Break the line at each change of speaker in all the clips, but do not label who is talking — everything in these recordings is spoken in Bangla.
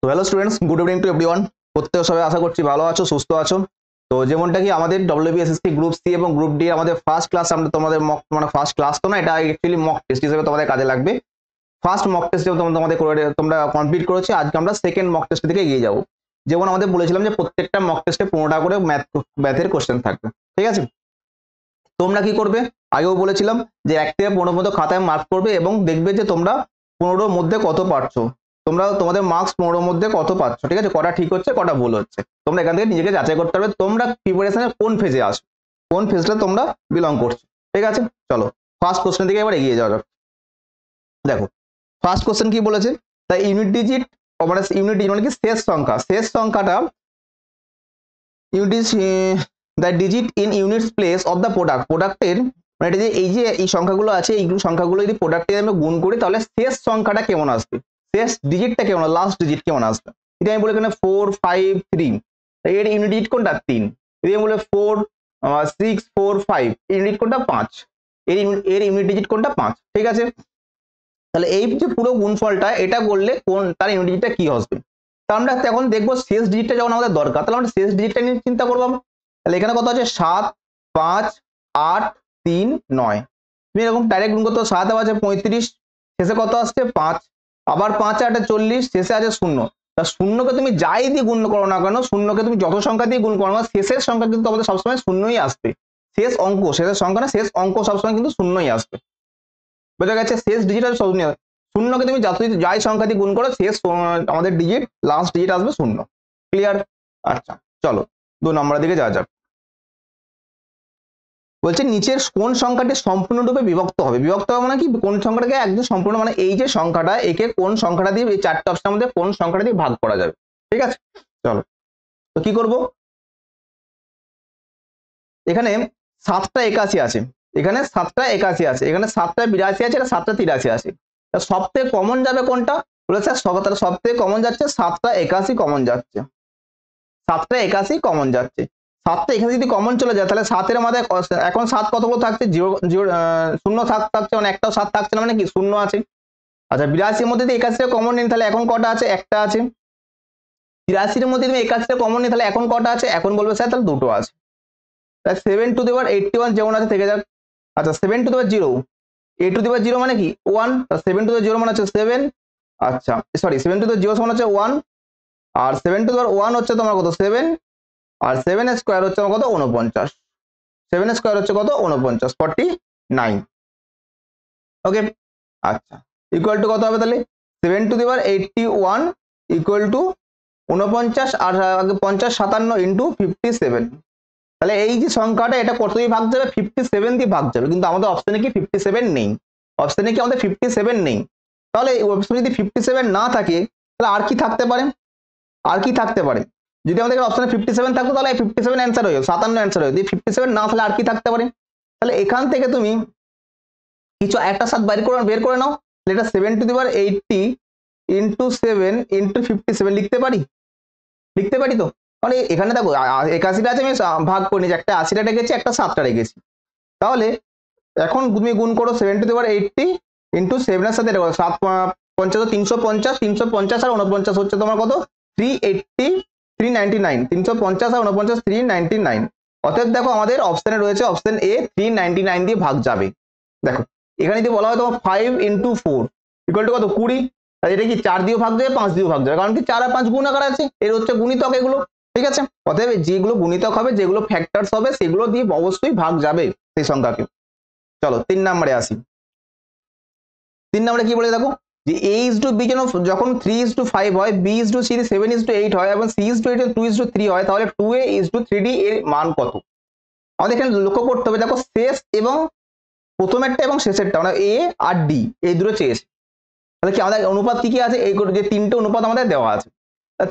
তো hello students, good evening to everyone. প্রত্যেক সবাই আশা করছি ভালো আছো, সুস্থ আছো। তো যেমনটা কি আমাদের ডব্লিউবিএসএসসি গ্রুপ সি এবং গ্রুপ ডি আমাদের ফার্স্ট ক্লাস, আমরা তোমাদের মক মানে ফার্স্ট ক্লাস তো না, এটা অ্যাকচুয়ালি মক টেস্ট হিসেবে তোমাদের কাজে লাগবে। ফার্স্ট মক টেস্ট তোমাদের করে তোমরা কমপ্লিট করেছো, আজকে আমরা সেকেন্ড মক টেস্ট থেকে এগিয়ে যাবো। যেমন আমাদের বলেছিলাম যে প্রত্যেকটা মক টেস্টে 15টা করে ম্যাথের কোশ্চেন থাকবে, ঠিক আছে? তোমরা কি করবে, আগেও বলেছিলাম যে 1 থেকে 15 পর্যন্ত খাতায় মার্ক করবে এবং দেখবে যে তোমরা 15-র মধ্যে কত পারছো, তোমরা তোমাদের মার্কস 15-র মধ্যে কত পাচ্ছ, ঠিক আছে? কটা ঠিক হচ্ছে, কটা ভুল হচ্ছে, তোমরা এখান থেকে নিজেকে যাচাই করতে পারবে তোমরা প্রিপারেশনের কোন ফেজে আসো, কোন ফেজটা তোমরা বিলং করছো, ঠিক আছে? চলো ফার্স্ট কোশ্চেন থেকে এবার এগিয়ে যাওয়া যাক। দেখো ফার্স্ট কোশ্চেন কি বলেছে, দ্য ইউনিট ডিজিট মানে ইউনিট ডিজিট মানে কি শেষ সংখ্যা, শেষ সংখ্যাটা unit the digit in units place of the প্রোডাক্টের মানে এটা যে এই সংখ্যাগুলো আছে, এই সংখ্যাগুলো যদি প্রোডাক্টে আমরা গুণ করি তাহলে শেষ সংখ্যাটা কেমন আসবে, শেষ ডিজিটটা কেমন, লাস্ট ডিজিট কেমন আসবে। যদি আমি বলি এখানে 4 5 3, এর ইউনিট ডিজিট কোনটা 3। যদি আমি বলি 4 6 4 5, ইউনিট কোনটা 5, এর ইউনিট ডিজিট কোনটা 5, ঠিক আছে? তাহলে এই যে পুরো গুণফলটা এটা করলে কোন তার ইউনিট ডিজিটটা কি আসবে, তা আমরা এখন দেখবো শেষ ডিজিটটা যখন আমাদের দরকার তাহলে আমরা শেষ ডিজিটটা নিয়ে চিন্তা করবো। তাহলে এখানে কত আছে 7 5 8 3 9, তুমি এরকম ডাইরেক্ট গুণ করতে 7 আছে 35, শেষে কত আসছে 5, আবার 5 8 40, শেষে আছে 0। তা শূন্যকে তুমি যাই দিয়ে গুণ করো না কেন, শূন্যকে তুমি যত সংখ্যা দিয়ে গুণ করো না, শেষের সংখ্যা কিন্তু আমাদের সবসময় শূন্যই আসবে। শেষ অঙ্ক, শেষের সংখ্যা না, শেষ অঙ্ক সবসময় কিন্তু শূন্যই আসবে, বোঝা গেছে? শেষ ডিজিট আর শূন্য, শূন্যকে তুমি যাই সংখ্যা দিয়ে গুণ করো শেষ আমাদের ডিজিট লাস্ট ডিজিট আসবে 0। ক্লিয়ার? আচ্ছা চলো 2 নম্বরের দিকে যাওয়া যাক। বলছে নিচের কোন সংখ্যাটি সম্পূর্ণরূপে বিভক্ত হবে, বিভক্ত হবে মানে কি, কোন সংখ্যাটাকে একদম সম্পূর্ণ মানে এই যে সংখ্যাটা একে কোন সংখ্যাটা দিয়ে, এই 4টে অপশনের মধ্যে কোন সংখ্যাটা দিয়ে ভাগ করা যাবে, ঠিক আছে? চলো তো কি করব, এখানে 7টা 81 আছে, এখানে 7টা 81 আছে, এখানে 7টা 82 আছে, এটা 7টা 83 আছে। তা সবথেকে কমন যাবে কোনটা, বলে স্যার সবথেকে কমন যাচ্ছে 7টা 81 কমন যাচ্ছে, 7টা 81 কমন যাচ্ছে। 7টা এখানে যদি কমন চলে যায় তাহলে 7 এর মাথায় এখন 7 কতগুলো থাকছে, 0 থাকছে, মানে একটাও 7 থাকছে না, মানে কি 0 আছে। আচ্ছা 82 এর মধ্যে যদি 81 কমন নেই তাহলে এখন কটা আছে, একটা আছে। 83 এর মধ্যে তুমি 81 কমন নেই তাহলে এখন কটা আছে, এখন বলবে স্যার তাহলে দুটো আছে। তাহলে 7 টু দি পাওয়ার 81 যেমন আছে থেকে যাক। আচ্ছা 7 to the power 0, a to the power 0 মানে কি 1, 7 টু দি পাওয়ার 0 মানে হচ্ছে 7, আচ্ছা সরি 7 টু দি পাওয়ার 0 সমান হচ্ছে 1, আর 7 টু দি পাওয়ার 1 হচ্ছে তোমার কত 7, আর 7 এর স্কয়ার হচ্ছে কত 49, 7 এর স্কয়ার হচ্ছে কত 49, 49। ওকে আচ্ছা ইকুয়াল টু কত হবে তাহলে 7 to the power 81 equal to 49 আর আগে 50 57 ইনটু 57। তাহলে এই যে সংখ্যাটা এটা কত দিয়ে ভাগ যাবে, 57 দিয়ে ভাগ যাবে, কিন্তু আমাদের অপশনে কি 57 নেই, অপশনে কি আমাদের 57 নেই। তাহলে অপশনে যদি 57 না থাকে তাহলে আর কি থাকতে পারে, আর কি থাকতে পারে, যদি আমাদের অপশনে 57 থাকতো তাহলে 57 অ্যান্সার হয়ে যাবে, 57 অ্যান্সার হয়ে যাবে। যদি 57 না তাহলে আর কি থাকতে পারে, তাহলে এখান থেকে তুমি কিছু একটা সাথ বের করে নাও। এটা 7 to the power 80 into 7 into 57 লিখতে পারি, লিখতে পারি তো। মানে এখানে দেখো 81টা আছে, আমি ভাগ করে নিয়েছি, একটা 80টা রেখেছি, একটা 7টা রেখেছি। তাহলে এখন তুমি গুণ করো 7 টু দি পাওয়ার 80 ইনটু 7 এর সাথে দেখো 7 50 350, 350 আর 49 হচ্ছে তোমার কত 380 399, 350 আর 49 399। অতএব দেখো আমাদের অপশনে রয়েছে অপশন এ 399 দিয়ে ভাগ যাবে। দেখো এখানে যদি বলা হয় তোমার 5 ইনটু 4 ইকুয়াল টু কত 20, তাহলে এটা কি 4 দিয়ে ভাগ যাবে 5 দিয়ে ভাগ যাবে, কারণ কি 4 আর 5 গুণ আকার আছে, এর হচ্ছে গুণিতক এগুলো, ঠিক আছে? অতএব যেগুলো গুণিতক হবে, যেগুলো ফ্যাক্টরস হবে সেগুলো দিয়ে অবশ্যই ভাগ যাবে সেই সংখ্যাকে। চলো 3 নম্বরে আসি। 3 নম্বরে কি বলে দেখো যে a is to b যখন 3 is to 5 হয়, b is to c 7 is to 8 হয় এবং c is to 8 2 is to 3 হয়, তাহলে 2a is to 3d এর মান কত? আমাদের এখানে লক্ষ্য করতে হবে, দেখো শেষ এবং প্রথমেরটা এবং শেষেরটা মানে a আর d এই দুটো চেয়েছে। তাহলে কি আমাদের অনুপাত কি কি আছে, এই যে 3টে অনুপাত আমাদের দেওয়া আছে,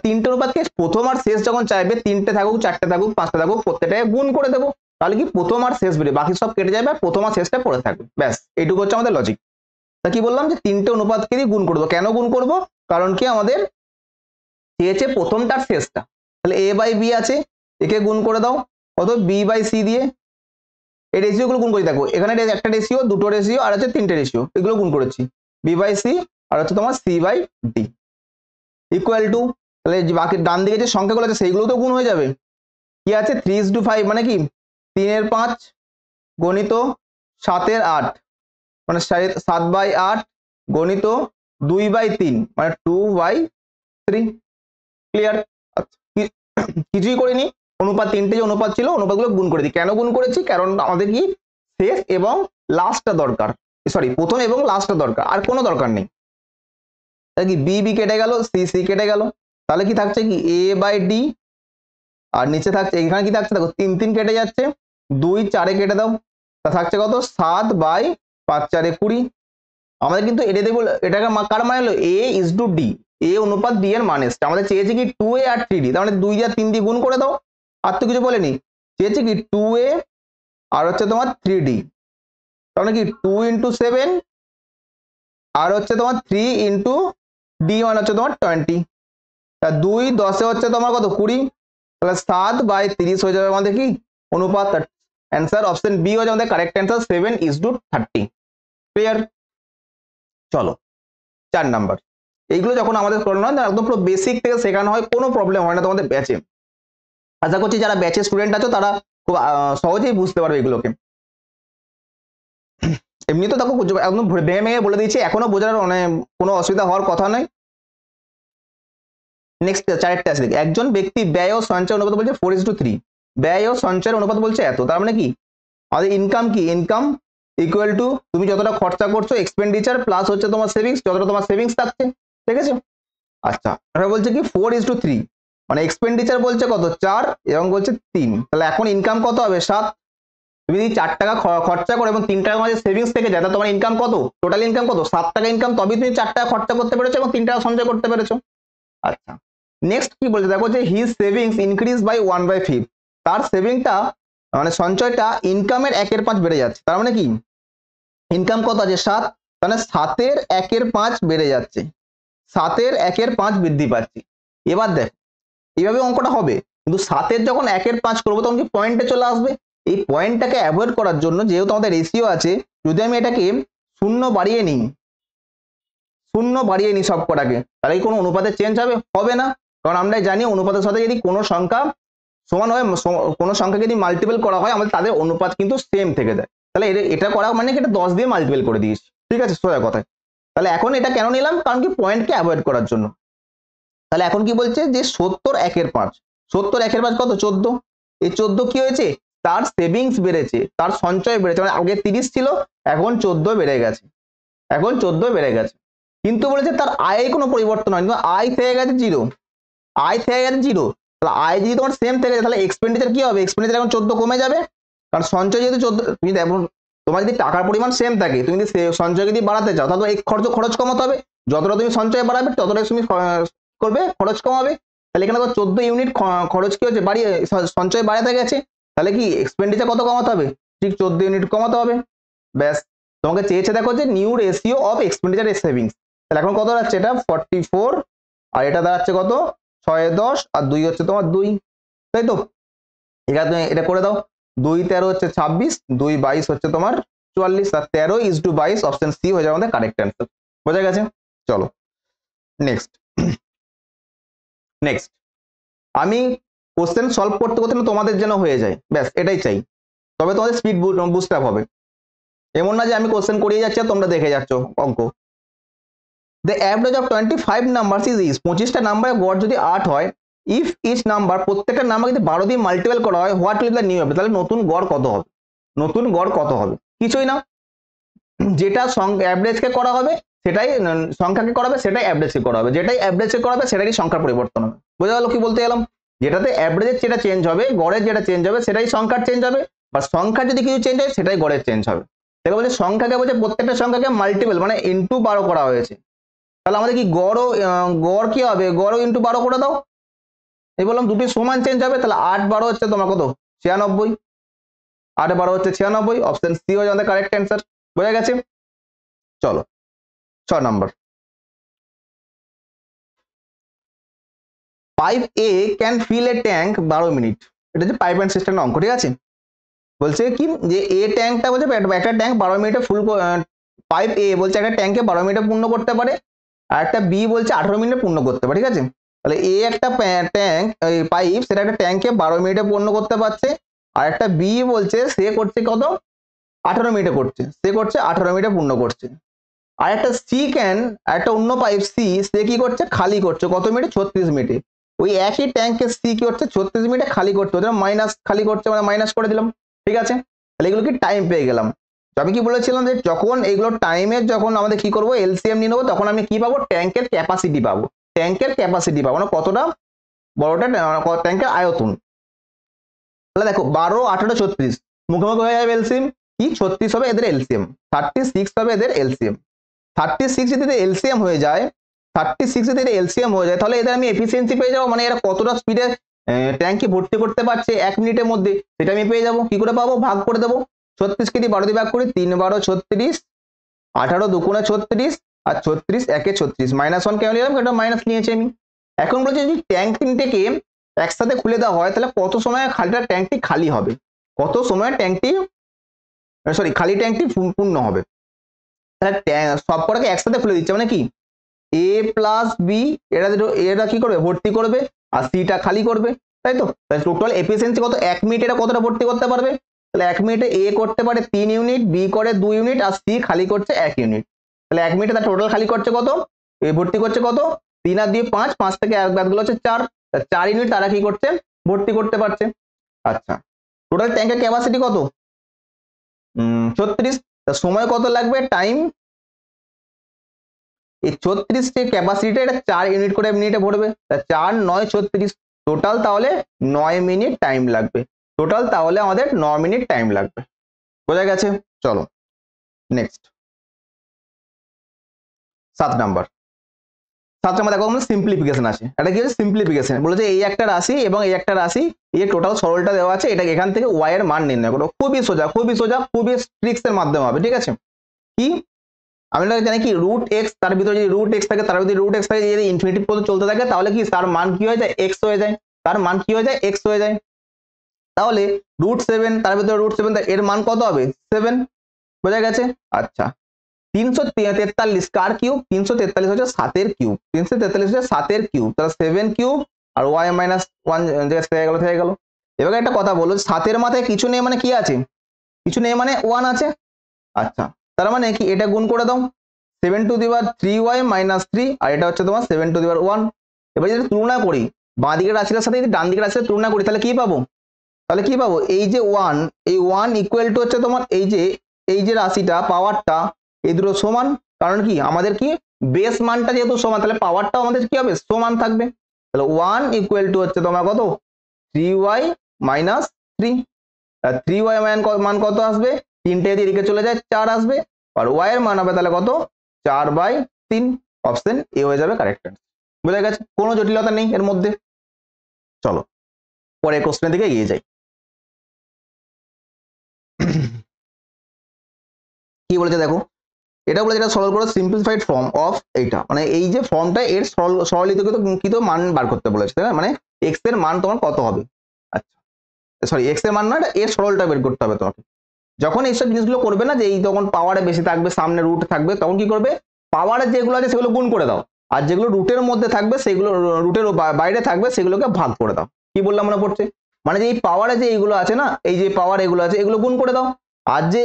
3টে অনুপাতকে প্রথম আর শেষ যখন চাইবে 3টে থাকুক 4টে থাকুক 5টে থাকুক প্রত্যেকটাকে গুণ করে দেবো, তাহলে কি প্রথম আর শেষ বেরিয়ে বাকি সব কেটে যাবে, প্রথম আর শেষটা পড়ে থাকবে, ব্যাস এইটুকু হচ্ছে আমাদের লজিক। তা কি বললাম যে 3টে অনুপাতকে দিয়ে গুণ করবো, কেন গুণ করব, কারণ কি আমাদের চেয়েছে প্রথমটার শেষটা। তাহলে a বাই b আছে, একে গুণ করে দাও কত b বাই c দিয়ে, এই রেশিও গুলো গুণ করে দেখো, এখানে একটা রেশিও, দুটো রেশিও আর হচ্ছে 3টে রেশিও, এগুলো গুণ করেছি b বাই c আর হচ্ছে তোমার c by d equal to তাহলে যে বাকি ডান দিকে যে সংখ্যাগুলো আছে সেইগুলো তো গুণ হয়ে যাবে। কি আছে 3:5 মানে কি 3/5 গণিত 7/8 মানে 7/8 গণিত 2/3 মানে 2/3। ক্লিয়ার? কিছুই করিনি, অনুপাত তিনটে যে অনুপাত ছিল অনুপাতগুলো গুণ করে দিই। কেন গুণ করেছি? কারণ আমাদের কি শেষ এবং লাস্টটা দরকার, সরি প্রথম এবং লাস্টটা দরকার, আর কোনো দরকার নেই। তাহলে কি বি বি কেটে গেল, সি সি কেটে গেল, তাহলে কি থাকছে কি a/d, আর নিচে থাকছে এখানে কি থাকছে দেখো 3 কেটে যাচ্ছে, 2 4 কেটে দাও, তা থাকছে কত 7/5 4 20। আমাদের কিন্তু এটা দেখবো, এটাকে কার মানে হলো a/d, a অনুপাত d এর মান এসছে। আমাদের চেয়েছে কি 2a আর 3d, তার মানে 2 আর 3 দিয়ে গুণ করে দাও, আর তো কিছু বলেনি। চেয়েছে কি 2a আর হচ্ছে তোমার 3d, তার মানে কি 2 × 7 আর হচ্ছে তোমার 3 × d মানে হচ্ছে তোমার 20, তা 2 10 হচ্ছে তোমার কত 20, তাহলে 7/30 হয়ে যাবে আমাদের কি অনুপাত। অ্যান্সার অপশন বি হয়ে যাবে আমাদের কারেক্ট অ্যান্সার 7:30। ক্লিয়ার? চলো 4 নাম্বার। এইগুলো যখন আমাদের পড়ানো হয় একদম পুরো বেসিক থেকে শেখানো হয়, কোনো প্রবলেম হয় না তোমাদের ব্যাচে। আশা করছি যারা ব্যাচে স্টুডেন্ট আছো তারা খুব সহজেই বুঝতে পারবে এগুলোকে। এমনি তো দেখো একদম ভেঙে ভেঙে বলে দিয়েছি, এখনো বোঝার মানে কোনো অসুবিধা হওয়ার কথা নয়। নেক্সট চারটা আছে, একজন ব্যক্তি ব্যয় ও সঞ্চয় অনুপাত বলছে 4:3, ব্যয় ও সঞ্চয়ের অনুপাত বলছে এত, তার মানে কি আমাদের ইনকাম কি ইনকাম ইকুয়াল টু তুমি যতটা খরচা করছো এক্সপেন্ডিচার প্লাস হচ্ছে তোমার সেভিংস, যতটা তোমার সেভিংস থাকছে। ঠিক আছে? আচ্ছা, এটা বলছে কি 4:3, মানে এক্সপেন্ডিচার বলছে কত 4 এবং বলছে 3, তাহলে এখন ইনকাম কত হবে 7। তুমি যদি 4 টাকা খরচা করো এবং 3 টাকা মাঝে সেভিংস থেকে যায়, তাহলে তোমার ইনকাম কত, টোটাল ইনকাম কত 7 টাকা ইনকাম, তবেই তুমি 4 টাকা খরচা করতে পেরেছো এবং 3 টাকা সঞ্চয় করতে পেরেছো। আচ্ছা, নেক্সট কি বলছে দেখো যে হিজ সেভিংস ইনক্রিজ বাই 1/5, তার সেভিংটা মানে সঞ্চয়টা ইনকামের 1/5 বেড়ে যাচ্ছে। তার মানে কি ইনকাম কত আছে 7, তাহলে 7-এর 1/5 বেড়ে যাচ্ছে, 7-এর 1/5 বৃদ্ধি পাচ্ছে। এবার দেখ এইভাবে অঙ্কটা হবে, কিন্তু 7-এর যখন 1/5 করবো তখন কি পয়েন্টে চলে আসবে। এই পয়েন্টটাকে অ্যাভয়েড করার জন্য যেহেতু আমাদের রেশিও আছে, যদি আমি এটাকে শূন্য বাড়িয়ে নিই সব কটাকে, তাহলে কি কোনো অনুপাতে চেঞ্জ হবে না। কারণ আমরা জানি অনুপাতের সাথে যদি কোনো সংখ্যা সমান হয়, কোনো সংখ্যাকে যদি মাল্টিপল করা হয় আমাদের তাদের অনুপাত কিন্তু সেম থেকে যায়। তাহলে এটা করা মানে কি এটা 10 দিয়ে মাল্টিপল করে দিয়েছি। ঠিক আছে, সোজা কথায়। তাহলে এখন এটা কেন নিলাম, কারণ কি পয়েন্টকে অ্যাভয়েড করার জন্য। তাহলে এখন কি বলছে যে 70/1/5, 70/1/5 কত 14, এই 14 কি হয়েছে তার সেভিংস বেড়েছে, তার সঞ্চয় বেড়েছে, মানে আগে 30 ছিল এখন 14 বেড়ে গেছে, এখন 14 বেড়ে গেছে। কিন্তু বলেছে তার আয়ে কোনো পরিবর্তন হয়নি, আয় থেকে গেছে 0, আয় থেকে গেছে 0। তাহলে আয় যদি তোমার সেম থেকে যায় তাহলে এক্সপেন্ডিচার কি হবে, এক্সপেন্ডিচার এখন 14 কমে যাবে, কারণ সঞ্চয় যেহেতু 14, তুমি দেখো তোমার যদি টাকার পরিমাণ সেম থাকে তুমি যদি সঞ্চয় যদি বাড়াতে চাও তাহলে এই খরচ কমাতে হবে, যতটা তুমি সঞ্চয় বাড়াবে ততটাই তুমি করবে খরচ কমাবে। তাহলে এখানে তো 14 ইউনিট খরচ কি হচ্ছে বাড়িয়ে সঞ্চয় বাড়াতে গেছে, তাহলে কি এক্সপেন্ডিচার কত কমাতে হবে, ঠিক 14 ইউনিট কমাতে হবে। ব্যাস, তোমাকে চেয়েছে দেখো যে নিউ রেশিও অফ এক্সপেন্ডিচার এর সেভিংস, তাহলে এখন কত দাঁড়াচ্ছে এটা 44, আর এটা দাঁড়াচ্ছে কত 6-10 আর 2 হচ্ছে তোমার 2, তাই তো। এখানে তুমি এটা করে দাও, 2 13 হচ্ছে 26, 2 22 হচ্ছে তোমার 44, আর 13:22 অপশন সি হয়ে যাবে আমাদের কারেক্ট অ্যান্সার। বোঝা গেছে? চলো নেক্সট। আমি কোশ্চেন সলভ করতে করতে তোমাদের যেন হয়ে যায়, ব্যাস এটাই চাই, তবে তোমাদের স্পিড বুস্ট আপ হবে। এমন না যে আমি কোশ্চেন করিয়ে যাচ্ছি আর তোমরা দেখে যাচ্ছ অঙ্ক। The average of 25 numbers is 25টা নাম্বারের গড় যদি 8 হয়, ইফ ইচ নাম্বার প্রত্যেকটা নাম্বার যদি 12 দিয়ে মাল্টিপল করা হয়, হোয়াট উইল দ্য নিউ হবে, তাহলে নতুন গড় কত হবে, নতুন গড় কত হবে, কিছুই না, যেটা অ্যাভারেজকে করা হবে সেটাই সংখ্যাকে করা হবে, সেটাই অ্যাভারেজকে করা হবে, যেটাই অ্যাভারেজকে করা হবে সেটাই সংখ্যার পরিবর্তন হবে। বোঝা গেল কি বলতে গেলাম, যেটাতে অ্যাভারেজের যেটা চেঞ্জ হবে, গড়ের যেটা চেঞ্জ হবে সেটাই সংখ্যার চেঞ্জ হবে, বা সংখ্যার যদি কিছু চেঞ্জ হয় সেটাই গড়ের চেঞ্জ হবে। দেখো বলছে সংখ্যাকে বলছে প্রত্যেকটা সংখ্যাকে মাল্টিপল মানে ইনটু 12 করা হয়েছে, তাহলে আমাদের কি গড় কি হবে, গড় ইনটু 12 করে দাও, এই বললাম দুটি সমান চেঞ্জ হবে, তাহলে 8-12 হচ্ছে তোমার কত 96, 8-12 হচ্ছে 96, অপশন সি হয়ে যাবে কারেক্ট অ্যান্সার। বোঝা গেছে? চলো 6 number, pipe a can fill a tank 12 minute, এটা হচ্ছে পাইপ অ্যান্ড সিস্টেম অঙ্ক। ঠিক আছে, বলছে কি যে এ ট্যাঙ্কটা বলছে একটা ট্যাঙ্ক 12 মিনিটে ফুল, পাইপ এ বলছে একটা ট্যাঙ্কে 12 মিনিটে পূর্ণ করতে পারে, আর একটা বি বলছে 18 মিনিটে পূর্ণ করতে পারে। ঠিক আছে, তাহলে এ একটা ট্যাঙ্ক পাইপ, সেটা একটা ট্যাঙ্কে 12 মিনিটে পূর্ণ করতে পারছে, আর একটা বি বলছে সে করছে কত 18 মিনিটে করছে, সে করছে 18 মিনিটে পূর্ণ করছে। আর একটা সি ক্যান, একটা অন্য পাইপ সি, সে কি করছে খালি করছে কত মিনিটে 36 মিনিটে। ওই একই ট্যাঙ্কে সি কি করছে 36 মিনিটে খালি করছে, ওদের মাইনাস খালি করছে মানে মাইনাস করে দিলাম, ঠিক আছে। তাহলে এগুলো কি টাইম পেয়ে গেলাম। তো আমি কি বলেছিলাম যে যখন এইগুলো টাইমের যখন আমাদের কি করবো এলসিএম নিয়ে নেবো, তখন আমি কি পাবো ট্যাঙ্কের ক্যাপাসিটি পাবো, ট্যাঙ্কের ক্যাপাসিটি পাবো মানে কতটা বড়টা ট্যাঙ্কের আয়তন। তাহলে দেখো 12, 18, 36 মুখোমুখি হয়ে যাবে এলসিএম, কি 36 হবে এদের এলসিএম, 36 হবে এদের এলসিএম। 36 যদি এলসিএম হয়ে যায়, 36 যদি এলসিএম হয়ে যায়, তাহলে এদের আমি এফিসিয়েন্সি পেয়ে যাবো, মানে এরা কতটা স্পিডে ট্যাঙ্কি ভর্তি করতে পারছে 1 মিনিটের মধ্যে, সেটা আমি পেয়ে যাবো। কি করে পাবো, ভাগ করে দেবো, 36 কে দিয়ে 12 দিয়ে ভাগ করি, 3 12 36, 18 2 36, আর 36 1 36, -1 কেন নিলাম, এটা মাইনাস নিয়েছি আমি। এখন বলছি যদি ট্যাঙ্ক তিনটেকে একসাথে খুলে দেওয়া হয়, তাহলে কত সময় খালিটা ট্যাঙ্কটি খালি হবে, কত সময় ট্যাঙ্কটি সরি খালি ট্যাঙ্কটি পূর্ণ হবে। তাহলে সব কটাকে একসাথে খুলে দিচ্ছে মানে কি এ প্লাস বি, এরা কি করবে ভর্তি করবে, আর সিটা খালি করবে, তাই তো। তাহলে টোটাল এফিসিয়েন্সি কত, 1 মিনিটে এটা কতটা ভর্তি করতে পারবে, তাহলে 1 মিনিটে এ করতে পারে 3 ইউনিট, বি করে 2 ইউনিট, আর সি খালি করছে 1 ইউনিট। তাহলে 1 মিনিটে তার টোটাল খালি করছে কত, এ ভর্তি করছে কত 3 আর 2 5, 5 থেকে এক বাদ গুলো হচ্ছে 4, 4 ইউনিট তারা কি করছে ভর্তি করতে পারছে। আচ্ছা, টোটাল ট্যাঙ্কের ক্যাপাসিটি কত 36, সময় কত লাগবে টাইম, এই 36 টি ক্যাপাসিটিটা এটা 4 ইউনিট করে মিনিটে ভরবে, 4 9 36, টোটাল তাহলে 9 মিনিট টাইম লাগবে, টোটাল তাহলে আমাদের 9 মিনিট টাইম লাগবে। বোঝা গেছে, চলো নেক্সট 7 নাম্বার। 7 নাম্বার দেখো আমাদের সিম্পলিফিকেশন আছে, এটা কি আছে সিম্পলিফিকেশন, বলেছে এই একটা রাশি এবং এই একটা রাশি, এই টোটাল সরলটা দেওয়া আছে, এটা এখান থেকে y এর মান নির্ণয় করো, খুবই সোজা খুবই সোজা, খুবই ট্রিক্স এর মাধ্যমে হবে, ঠিক আছে। কি আমরা জানি কি রুট এক্স, তার ভিতরে যদি রুট এক্স থাকে, তার ভিতরে রুট এক্স থাকে, যদি ইনফিনিটি পর্যন্ত চলতে থাকে, তাহলে কি তার মান কি হয়ে যায় এক্স হয়ে যায়, তার মান কি হয়ে যায় এক্স হয়ে যায়। তাহলে √7, তার ভিতরে √7, এর মান কত হবে 7, বোঝা গেছে। আচ্ছা 343 কার কিউব, 343 হচ্ছে 7 এর কিউব, 343 হচ্ছে 7 এর কিউব, তাহলে 7 কিউব আর y মাইনাস 1 থেকে গেল। এবার একটা কথা বলো, 7 এর মাথায় কিছু নেই মানে কি আছে, কিছু নেই মানে 1 আছে। আচ্ছা তার মানে কি এটা গুণ করে দাও, 7 টু দি পাওয়ার 3y - 3, আর এটা হচ্ছে তোমার 7 টু দি পাওয়ার 1। এবার যদি তুলনা করি বাঁ দিকের রাশিটার সাথে যদি ডান দিকের রাশিটা তুলনা করি, তাহলে কি পাবো, তাহলে কি পাবো এই যে 1, এই 1 ইকুয়াল টু হচ্ছে তোমার এই যে রাশিটা পাওয়ারটা, এই দুটো সমান, কারণ কি আমাদের কি বেস মানটা যেহেতু সমান, তাহলে পাওয়ারটাও আমাদের কি হবে সমান থাকবে। তাহলে 1 ইকুয়াল টু হচ্ছে তোমার কত 3y - 3, 3y মান কত আসবে, 3টে এদিকে চলে যায় 4 আসবে, আর y এর মান হবে তাহলে কত 4/3, অপশন এ হয়ে যাবে কারেক্ট অ্যান্সার। বোঝা গেছে, কোনো জটিলতা নেই এর মধ্যে। চলো পরের কোশ্চেনের দিকে এগিয়ে যাই। কি বলেছে দেখো, এটা বলে যেটা সরল করে সিম্পলিফাইড ফর্ম অফ এইটা, মানে এই যে ফর্মটা এর সরলীকৃত মান বার করতে বলেছে, তাই না, মানে x এর মান তোমার কত হবে। আচ্ছা সরি x এর মান না, এর সরলটা বের করতে হবে তোমাকে। যখন এইসব জিনিসগুলো করবে না, যে এই তখন পাওয়ারে বেশি থাকবে সামনে রুট থাকবে, তখন কি করবে পাওয়ারে যেগুলো আছে সেগুলো গুণ করে দাও, আর যেগুলো রুটের মধ্যে থাকবে সেগুলো রুটের বাইরে থাকবে সেগুলোকে ভাগ করে দাও। কি বললাম মনে পড়ছে, মানে যে এই পাওয়ারে যে এইগুলো আছে না, এই যে পাওয়ার এগুলো আছে এগুলো গুণ করে দাও, আর যে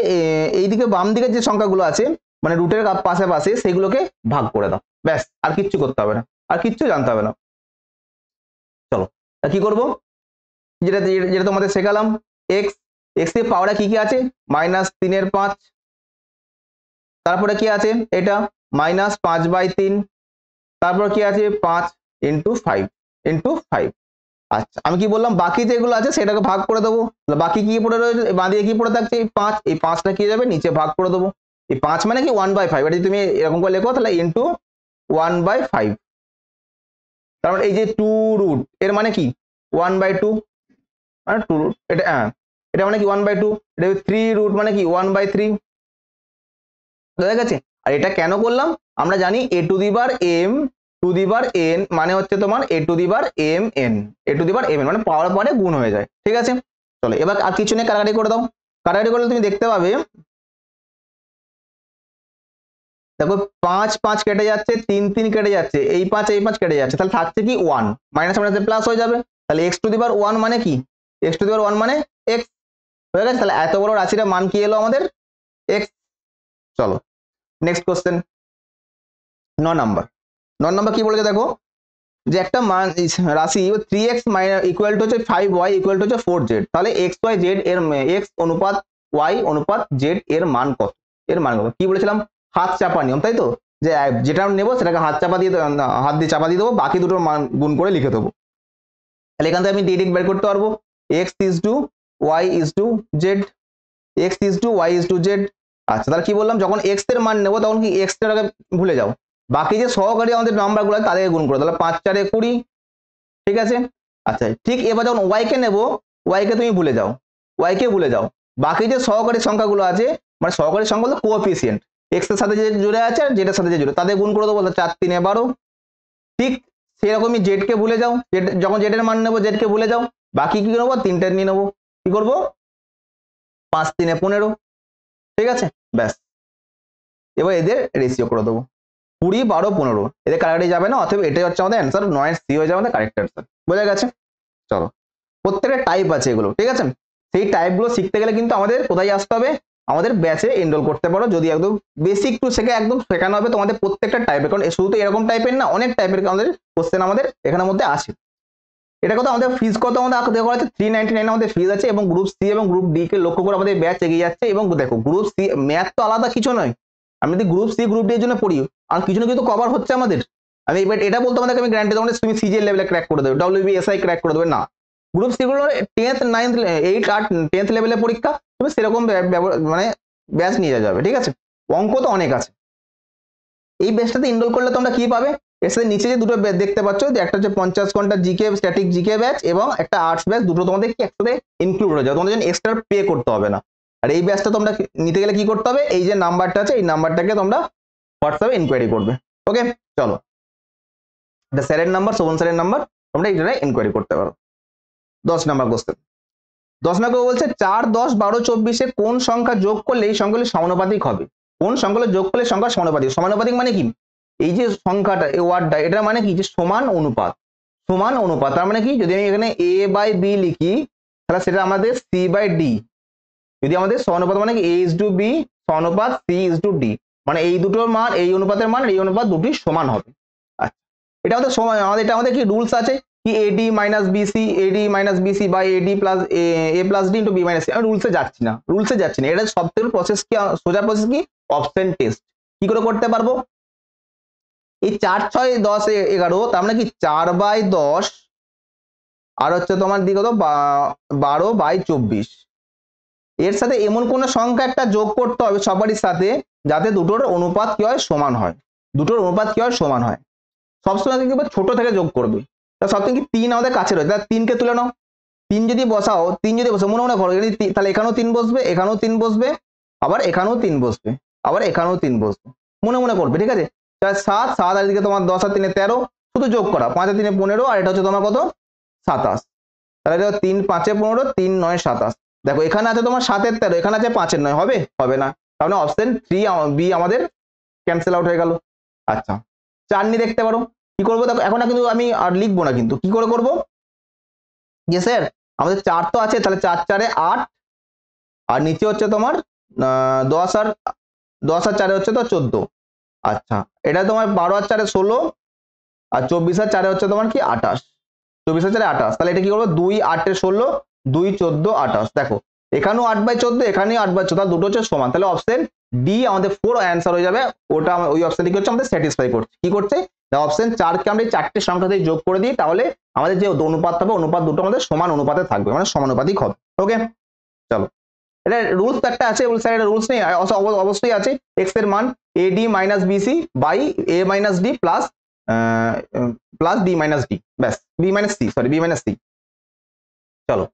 এইদিকে বাম দিকের যে সংখ্যাগুলো আছে মানে রুটের পাশে পাশে সেগুলোকে ভাগ করে দাও, ব্যাস আর কিচ্ছু করতে হবে না, আর কিচ্ছু জানতে হবে না। চলো কি করব, যেটা যেটা তোমাদের শেখালাম, এক্স এর পাওয়ারে কি কি আছে -3/5, তারপরে কি আছে এটা -5/3, তারপর কি আছে 5 × 5 আচ্ছা আমি কি বললাম বাকি যেগুলো আছে সেটাকে ভাগ করে দেবো, বাকি কি পড়ে রয়েছে বাঁ দিকে কি পড়ে থাকছে এই 5, এই 5টা কি যাবে নিচে ভাগ করে দেবো, এই 5 মানে কি 1/5, এটা যদি তুমি এরকম করে লেখো তাহলে ইনটু 1/5, তারপর এই যে 2 রুট এর মানে কি 1/2, মানে 2 রুট, এটা এটা মানে কি 1/2, এটা 3 রুট মানে কি 1/3, বুঝা গেছে। আর এটা কেন করলাম, আমরা জানি a to the power m two the power n মানে হচ্ছে তোমার a to the power mn, a to the power mn মানে পাওয়ার পরে গুণ হয়ে যায়, ঠিক আছে। চলো এবার আর কিছু নেই, কাটাকাটি করে দাও, কাটাকাটি করলে তুমি দেখতে পাবে দেখো 5 5 কেটে যাচ্ছে, 3 3 কেটে যাচ্ছে, এই 5 কেটে যাচ্ছে, তাহলে থাকছে কি 1, মাইনাস মাইনাসে প্লাস হয়ে যাবে, তাহলে x টু দি পাওয়ার 1 মানে কি, x টু দি পাওয়ার 1 মানে x হয়ে গেছে। তাহলে এত বড় রাশির মান কি এলো আমাদের, x। চলো নেক্সট কোশ্চেন 9 নাম্বার। 9 নাম্বার কি বলেছে দেখো, যে একটা মান রাশি 3x ইকুয়াল টু হচ্ছে 5y ইকুয়াল টু হচ্ছে 4z, তাহলে x y z এর x অনুপাত y অনুপাত z এর মান কত, এর মান কত কি বলেছিলাম, হাত চাপা নিয়ম, তাই তো, যে যেটা নেবো সেটাকে হাত দিয়ে চাপা দিয়ে দেবো, বাকি দুটোর মান গুণ করে লিখে দেবো। তাহলে এখান থেকে আমি ডিরেক্ট বের করতে পারবো x is to y is to z, x is to y is to z। আচ্ছা তাহলে কি বললাম, যখন x এর মান নেবো তখন কি x টাকে ভুলে যাও, বাকি যে সহকারী আমাদের নাম্বারগুলো তাদেরকে গুণ করো, তাহলে 5 4 20, ঠিক আছে। আচ্ছা ঠিক এবার যখন y কে নেবো, y কে তুমি ভুলে যাও, y কে ভুলে যাও, বাকি যে সহকারী সংখ্যাগুলো আছে, মানে সহকারী সংখ্যা হলো কোএফিসিয়েন্ট, x এর সাথে যে জুড়ে আছে আর z এর সাথে যে জুড়ে, তাদের গুণ করে দেবো, 4 3 12। ঠিক সেরকমই z কে ভুলে যাও, যখন z এর মান নেবো z কে ভুলে যাও, বাকি কি নেবো, 3টে নিয়ে নেবো, কি করবো 5 3 15, ঠিক আছে ব্যাস। এবার এদের রেশিও করে দেবো 20 12 15, এদের কারেক্টই যাবে না, অতএব এটাই হচ্ছে আমাদের অ্যান্সার, 9 সি হয়ে যাবে আমাদের কারেক্ট অ্যান্সার। বোঝা গেছে। চলো প্রত্যেকটা টাইপ আছে এগুলো, ঠিক আছে, সেই টাইপগুলো শিখতে গেলে কিন্তু আমাদের কোথায় আসতে হবে, আমাদের ব্যাচে এনরোল করতে পারো, যদি একদম বেসিক টু থেকে একদম শেখানো হবে তোমাদের প্রত্যেকটা টাইপের, কারণ শুধু তো এরকম টাইপের না, অনেক টাইপের আমাদের কোশ্চেন আমাদের এখানের মধ্যে আছে। এটা কথা আমাদের ফিজ কত, আমাদের দেওয়া আছে 399 আমাদের ফিজ আছে, এবং গ্রুপ সি এবং গ্রুপ ডি কে লক্ষ্য করে আমাদের ব্যাচ এগিয়ে যাচ্ছে। এবং দেখো গ্রুপ সি ম্যাথ তো আলাদা কিছু নয়, আমি যদি গ্রুপ সি গ্রুপ ডি এর জন্য পড়ি, আর কিছু না কিছু কভার হচ্ছে আমাদের, আমি এবার এটা বলতে আমাদেরকে আমি গ্যারান্টি দেবো না তুমি সিজিএল লেভেলে ক্র্যাক করে দেবে, ডব্লিউবিএসআই ক্র্যাক করে দেবে না। গ্রুপ সি গুলো 10th 9th 8 আর 10th লেভেলে পরীক্ষা, তুমি সেরকম মানে ব্যাচ নিয়ে যাবে, ঠিক আছে। অঙ্ক তো অনেক আছে, এই ব্যাচটাতে এনরোল করলে তোমরা কি পাবে, এর সাথে নিচে যে দুটো ব্যাচ দেখতে পাচ্ছ, যে একটা হচ্ছে 50 ঘন্টা জিকে স্ট্যাটিক জিকে ব্যাচ এবং একটা আর্টস ব্যাচ, দুটো তোমাদের কি একসাথে ইনক্লুড হয়ে যাবে, তোমাদের জন্য এক্সট্রা পে করতে হবে না। আর এই ব্যাচটা তোমরা নিতে গেলে কি করতে হবে, এই যে নাম্বারটা আছে এই নাম্বারটাকে তোমরা হোয়াটসঅ্যাপে ইনকোয়ারি করবে। ওকে চলো, এটা স্যারের নাম্বার, শোভন স্যারের নাম্বার, তোমরা এইটা ইনকোয়ারি করতে পারো। 10 নাম্বার কোশ্চেন। 10 নাম্বার বলছে 4 10 12 24 কোন সংখ্যা যোগ করলে এই সংখ্যাগুলি সমানুপাতিক হবে, কোন সংখ্যাগুলো যোগ করলে সংখ্যা সমানুপাতিক। সমানুপাতিক মানে কি, এই যে সংখ্যাটা এই ওয়ার্ডটা এটার মানে কি, যে সমান অনুপাত, সমান অনুপাত তার মানে কি, যদি আমি এখানে a বাই b লিখি তাহলে সেটা আমাদের c বাই d, যদি আমাদের সমানুপাত মানে কি a is to b সমানুপাত c is to d, মানে এই দুটোর মান, এই অনুপাতের মান এই অনুপাত দুটি সমান হবে। আচ্ছা এটা আমাদের সময়, আমাদের এটা আমাদের কি রুলস আছে কি ad minus BC, ad minus BC by ad plus a plus d into b minus c। আমি রুলসে যাচ্ছি না, এটা সব থেকে প্রসেস কি, সোজা প্রসেস কি, অপশন টেস্ট। কি করে করতে পারবো, এই 4 6 10 11, তার মানে কি 4 বাই 10 আর হচ্ছে তোমার দিকে তো 12 বাই 24, এর সাথে এমন কোন সংখ্যা একটা যোগ করতে হবে সবারই সাথে, যাতে দুটোর অনুপাত কি হয়, সমান হয়, দুটোর অনুপাত কি হয়, সমান হয়। সবসময় কিন্তু ছোট থেকে যোগ করবে, তা সবথেকে কি 3 আমাদের কাছে রয়েছে, তাহলে 3 কে তুলে নাও, 3 যদি বসাও, 3 যদি বসাও মনে মনে করো, তাহলে এখানেও 3 বসবে, এখানেও 3 বসবে, আবার এখানেও 3 বসবে, আবার এখানেও 3 বসবে, মনে মনে করবে, ঠিক আছে। 7 7 আর এদিকে তোমার 10 আর 3 13, শুধু যোগ করা, 5 আর 3 15, আর এটা হচ্ছে তোমার কত 27, তাহলে এটা 3 5 15 3 9 27। দেখো এখানে আছে তোমার 7 এর 13, এখানে আছে 5 এর 9, হবে হবে না, তাহলে অপশন 3 বি আমাদের ক্যান্সেল আউট হয়ে গেল। আচ্ছা 4 নিয়ে দেখতে পারো, কি করবো দেখো, এখন কিন্তু আমি আর লিখবো না, কিন্তু কি করে করবো, যে স্যার আমাদের 4 তো আছে, তাহলে 4 4 এ 8, আর নিচে হচ্ছে তোমার 10 আর 4 হচ্ছে তো 14। আচ্ছা এটা তোমার 12 আর 4 16, আর 24 আর 4 হচ্ছে তোমার কি 28, 24 আর 4 28, তাহলে এটা কি করবো 2 8 এ 16 2 14 28, দেখো এখানেও 8 বাই 14, এখানেও 8 বাই 14, দুটো হচ্ছে সমান, তাহলে অপশন ডি আমাদের 4 অ্যান্সার হয়ে যাবে। ওটা ওই অপশনটি হচ্ছে আমাদের স্যাটিসফাই করছে, কি করছে, অপশন 4 কে আমরা এই 4টে সংখ্যা দিয়ে যোগ করে দিই, তাহলে আমাদের যে অনুপাত হবে, অনুপাত দুটো আমাদের সমান অনুপাতে থাকবে, মানে সমানুপাতিক হবে। ওকে চলো, এটা রুলস একটা আছে, স্যার এটা রুলস নেই, অবশ্যই আছে, এক্স এর মান ad minus BC by a minus D plus b minus D, ব্যাস b minus C, sorry b minus C. চলো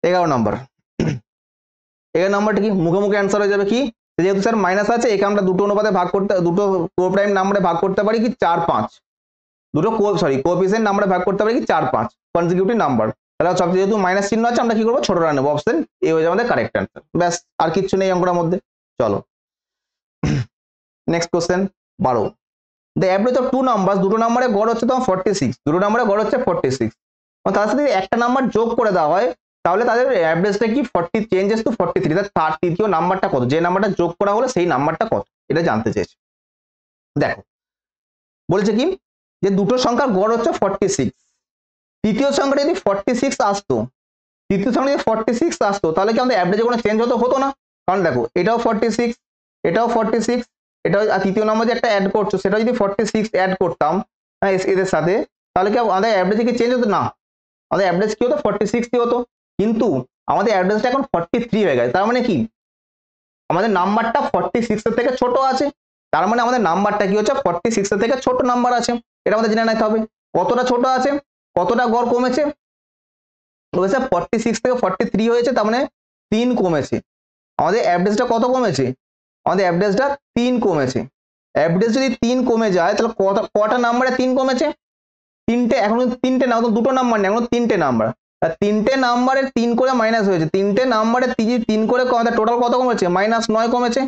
11 নম্বর, 11 নম্বরটা কি, মুখে মুখে অ্যান্সার হয়ে যাবে, কি যেহেতু স্যার মাইনাস আছে, একে আমরা দুটো অনুপাতে ভাগ করতে, দুটো কোপ্রাইম নাম্বারে ভাগ করতে পারি কি 4 5, দুটো কোএফিসিয়েন্ট নাম্বারে ভাগ করতে পারি কি 4 5 কনজিকিউটিভ নাম্বার, তাহলে সব যেহেতু মাইনাস চিহ্ন আছে, আমরা কি করবো ছোটরা নেবো, অপশন এ হয়ে যাবে আমাদের কারেক্ট অ্যান্সার, ব্যাস আর কিচ্ছু নেই অঙ্কটার মধ্যে। চলো next question 12 the average of two number, দুটো নাম্বারের গড় হচ্ছে তোমার 46, দুটো নাম্বারের গড় হচ্ছে 46, তার সাথে একটা নাম্বার যোগ করে দেওয়া হয় তাহলে তাদের অ্যাভারেজটা কি 40 চেঞ্জেস টু 43, তার তৃতীয় নাম্বারটা কত, যে নাম্বারটা যোগ করা হলো সেই নাম্বারটা কত, এটা জানতে চেয়েছে। দেখো বলেছে কি যে দুটো সংখ্যার গড় হচ্ছে 46, তৃতীয় সংখ্যাটা যদি 46 আসতো, তৃতীয় সংখ্যা যদি 46 আসতো তাহলে কি আমাদের অ্যাভারেজে কোনো চেঞ্জ হতো না, কারণ দেখো এটাও 46, এটাও 46, এটাও, আর তৃতীয় নম্বর যে একটা অ্যাড করছো সেটা যদি 46 অ্যাড করতাম এদের সাথে, তাহলে কি আমাদের অ্যাভারেজে কি চেঞ্জ হতো না, আমাদের অ্যাভারেজ কি হতো 46 কি হতো, কিন্তু আমাদের অ্যাভারেজটা এখন 43 হয়ে গেছে, তার মানে কি আমাদের নাম্বারটা 46 এর থেকে ছোট আছে, তার মানে আমাদের নাম্বারটা কি হচ্ছে 46 এর থেকে ছোট নাম্বার আছে, এটা আমাদের জেনে নিতে হবে। কতটা ছোট আছে, কতটা গড় কমেছে, 46 থেকে 43 হয়েছে, তার মানে 3 কমেছে। আমাদের অ্যাভারেজটা কত কমেছে, আমাদের অ্যাভারেজটা 3 কমেছে। অ্যাভারেজ যদি 3 কমে যায় তাহলে কটা নাম্বারে 3 কমেছে, তিনটে, এখন তিনটে না, দুটো নাম্বার নেই, এখন তিনটে নাম্বার, তিনটে নাম্বারের 3 করে মাইনাস হয়েছে, তিনটে নাম্বারে 3 করে টোটাল কত কমেছে, -9 কমেছে।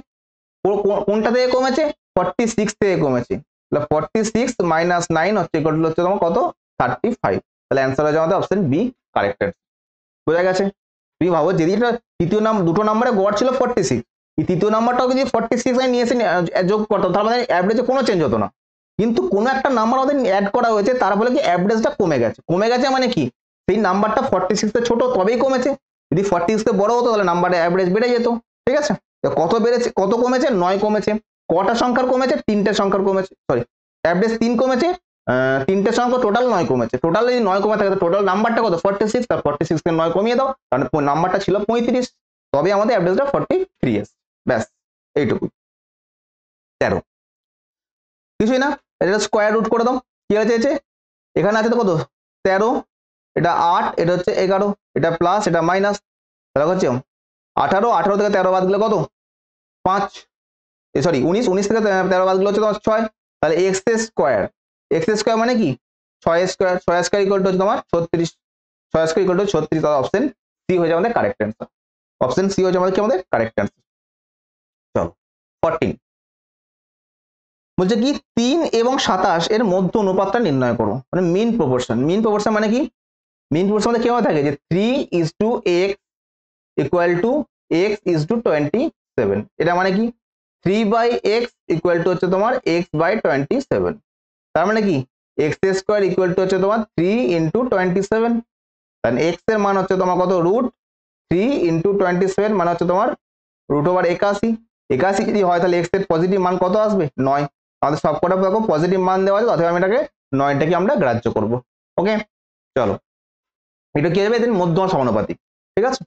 কোনটা থেকে কমেছে, 46 থেকে কমেছে, তাহলে 46 - 9 হচ্ছে ইকুয়াল টু হচ্ছে তোমার কত, 35, তাহলে অ্যান্সার হয়ে যাবে আমাদের অপশন বি কারেক্টেড। বোঝা গেছে? তুমি ভাবো যদি এটা তৃতীয় নাম্বার, দুটো নাম্বারে গড় ছিল 46, এই তৃতীয় নাম্বারটাও যদি 46 নিয়ে এসে যোগ করতাম তাহলে আমাদের অ্যাভারেজে কোনো চেঞ্জ হতো না, কিন্তু কোনো একটা নাম্বার আমাদের অ্যাড করা হয়েছে তার ফলে কি অ্যাভারেজটা কমে গেছে, কমে গেছে মানে কি সেই নাম্বারটা 46 এর ছোট তবেই কমেছে, যদি 46 এর বড় হতো তাহলে নাম্বারের অ্যাভারেজ বেড়ে যেত। ঠিক আছে, তো কত বেড়েছে, কত কমেছে, 9 কমেছে। কটা সংখ্যার কমেছে, তিনটে সংখ্যার কমেছে, সরি অ্যাভারেজ 3 কমেছে, তিনটে সংখ্যা টোটাল 9 কমেছে, টোটাল যদি 9 কমে থাকে টোটাল নাম্বারটা কত 46, তার 46 কে 9 কমিয়ে দাও, কারণ নাম্বারটা ছিল 35, তবে আমাদের অ্যাভারেজটা 43 এসেছে, ব্যাস এইটুকু। 13 কিছুই না, এটা স্কোয়ার রুট করে দাও, কি হয়েছে এখানে আছে তো কত 13, এটা 8, এটা হচ্ছে 11, এটা প্লাস এটা মাইনাস, তাহলে হচ্ছে 18, 18 থেকে 13 বাদ দিলে কত 5, সরি 19, 19 থেকে 13 বাদ দিলে হচ্ছে তোমার 6, তাহলে এক্স স্কোয়ার, এক্স স্কোয়ার মানে কি 6 স্কোয়ার, 6 স্কোয়ার ইকুয়াল টু হচ্ছে তোমার 36, 6 স্কোয়ার ইকুয়াল টু 36, তাহলে অপশন সি হয়ে যাবে আমাদের কারেক্ট অ্যান্সার, অপশন সি হয়ে যাবে আমাদের কি আমাদের কারেক্ট অ্যান্সার। চলো 14 বলছে কি 3 এবং 27 এর মধ্য অনুপাতটা নির্ণয় করো, মানে মিন প্রপোর্শন। মিন প্রপোর্শন মানে কি, মিন প্রপোর্শন মানে কিভাবে থাকে যে 3:x equal to x is to 27, এটা মানে কি 3/x ইকুয়াল টু হচ্ছে তোমার x/27, তার মানে কি x স্কোয়ার ইকুয়াল টু হচ্ছে তোমার 3 ইন্টু 27, তাহলে x এর মান হচ্ছে তোমার কত √3 ইন্টু 27 মানে হচ্ছে তোমার √81, 81 যদি হয় তাহলে x এর পজিটিভ মান কত আসবে 9, আমাদের সব কটা দেখো পজিটিভ মান দেওয়া আছে, অথবা আমি এটাকে 9টাকে আমরা গ্রাহ্য করব। ওকে চলো এটা কি হবে, মধ্যমা সমানুপাতিক। ঠিক আছে,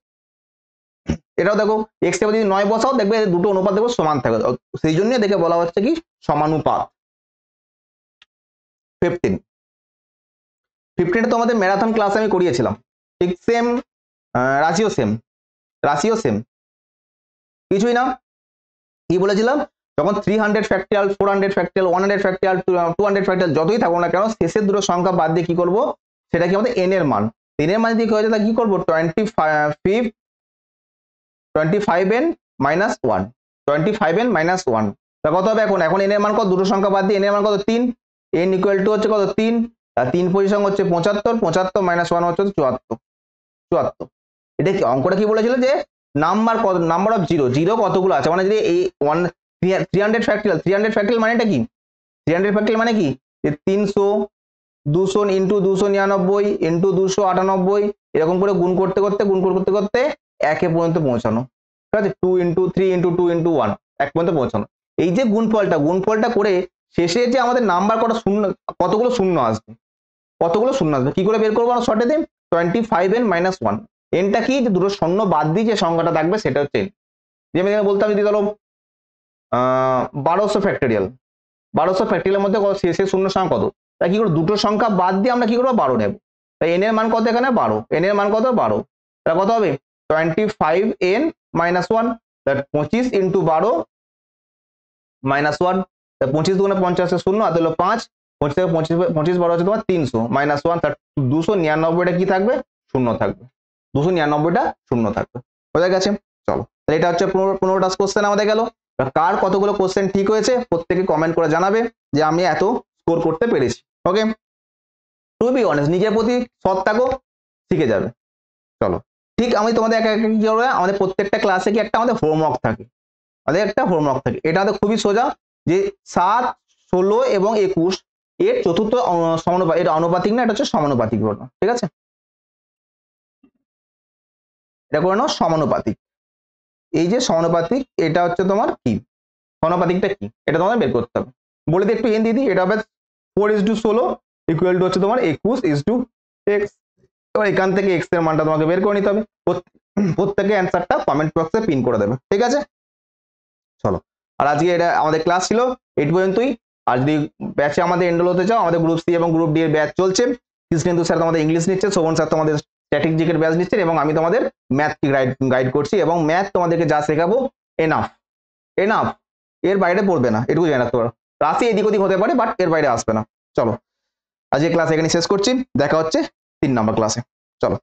এটাও দেখো x এ যদি 9 বসাও দেখবে দুটো অনুপাত দেখো সমান থাকবে, সেই জন্য দেখে বলা হচ্ছে কি সমানুপাত। 15 তো আমাদের ম্যারাথন ক্লাস আমি করিয়েছিলাম, ঠিক সেম, রাশিও সেম, রাশিও সেম, কিছুই না, কি বলেছিলাম যখন 300 ফ্যাক্টরিয়াল, 400 ফ্যাক্টরিয়াল, 100 ফ্যাক্টরিয়াল, 200 ফ্যাক্টরিয়াল যতই থাকুক না কেন শেষের দুটো সংখ্যা বাদ দিয়ে কি করব, সেটা কি আমাদের n এর মান, n এর মান যদি হয়ে যায় তাহলে কি করব 25n minus 1, 25n minus 1, তা কত হবে এখন, এখন n এর মান কত, দুটো সংখ্যা বাদ দিয়ে n এর মান কত 3, n ইকুয়াল টু হচ্ছে কত 3, আর 3 পজিশন হচ্ছে 75, 75 minus 1 হচ্ছে 74, এটা কি অঙ্কটা কি বলেছিল যে নাম্বার কত, নাম্বার অফ জিরো, জিরো কতগুলো আছে, মানে যদি এই 300 ফ্যাক্টরিয়াল, 300 ফ্যাক্টরিয়াল মানেটা কি, 300 ফ্যাক্টরিয়াল মানে কি যে 300, 200 ইন্টু 299 ইন্টু 298, এরকম করে গুণ করতে করতে একে পর্যন্ত পৌঁছানো, ঠিক আছে, 2 ইন্টু 3 ইন্টু 2 ইন্টু 1 এক পর্যন্ত পৌঁছানো। এই যে গুণফলটা করে শেষে যে আমাদের নাম্বার কটা শূন্য, কতগুলো শূন্য আসবে, কতগুলো শূন্য আসবে কি করে বের করবো আমরা শর্টে দিন, 25n minus 1, এনটা কি যে দুটো শূন্য বাদ দিয়ে যে সংখ্যাটা থাকবে সেটা হচ্ছে n, যে আমি বলতাম যদি ধরো 1200 ফ্যাক্টরিয়াল, 1200 ফ্যাক্টরিয়ালের মধ্যে শেষে শূন্য সংখ্যা কত, তাই কি করে দুটো সংখ্যা বাদ দিয়ে আমরা কি করবো 12 নেব, তাই n এর মান কত এখানে 12, n এর মান কত 12, তাহলে কত হবে 25n minus 1, তাহলে 25 ইন্টু 12 minus 1, 25 দুগুণে 50 এর শূন্য, আর হলো 5, 25 থেকে 25 12 হচ্ছে তোমার 300 minus 1, তার 299টা কি থাকবে শূন্য থাকবে, 299টা শূন্য থাকবে। বোঝা গেছে? চলো তাহলে এটা হচ্ছে 15টা কোশ্চেন আমাদের গেল। কার কতগুলো কোশ্চেন ঠিক হয়েছে প্রত্যেকে কমেন্ট করে জানাবে যে আমি এত স্কোর করতে পেরেছি। ওকে, টু বি অনেস্ট, নিজের প্রতি সৎ থাকো, শিখে যাবে। চলো, ঠিক আমি তোমাদের আমাদের প্রত্যেকটা ক্লাসে কি একটা আমাদের হোমওয়ার্ক থাকে, আমাদের একটা হোমওয়ার্ক থাকে, এটা আমাদের খুবই সোজা, যে 7, 16 এবং 21 এর চতুর্থ সমানুপাতিক, এটা আনুপাতিক না, এটা হচ্ছে সমানুপাতিক বর্ণ, ঠিক আছে, এটা করে নাও সমানুপাতিক। এই যে সমানুপাতিক, এটা হচ্ছে তোমার কি, সমানুপাতিকটা কি এটা তোমাদের বের করতে হবে। বলে দিই একটু দিদি, এটা হবে 4:16 ইকুয়াল টু হচ্ছে তোমার 21:x। তো এখান থেকে x এর মানটা তোমাকে বের করে নিতে হবে, প্রত্যেকে অ্যান্সারটা কমেন্ট বক্সে পিন করে দেবে, ঠিক আছে। চলো, আর আজকে এটা আমাদের ক্লাস ছিল এই পর্যন্তই। আর যদি ব্যাচে আমাদের এনরোল হতে চাও, আমাদের গ্রুপ সি এবং গ্রুপ ডি এর ব্যাচ চলছে। কৃষ্ণেন্দু স্যার তোমাদের ইংলিশ নিচ্ছে, শোভন স্যার তোমাদের স্ট্র্যাটেজিকের ব্যাচ নিচ্ছেন, এবং আমি তোমাদের ম্যাথ গাইড করছি, এবং ম্যাথ তোমাদেরকে যা শেখাবো এনাফ, এনাফ, এর বাইরে পড়বে না, এটুকু জানাতে পারো। রাশি এদিক ওদিক হতে পারে, বাট এর বাইরে আসবে না। চলো, আজকে ক্লাস এখানে শেষ করছি, দেখা হচ্ছে 3 নম্বর ক্লাসে। চলো।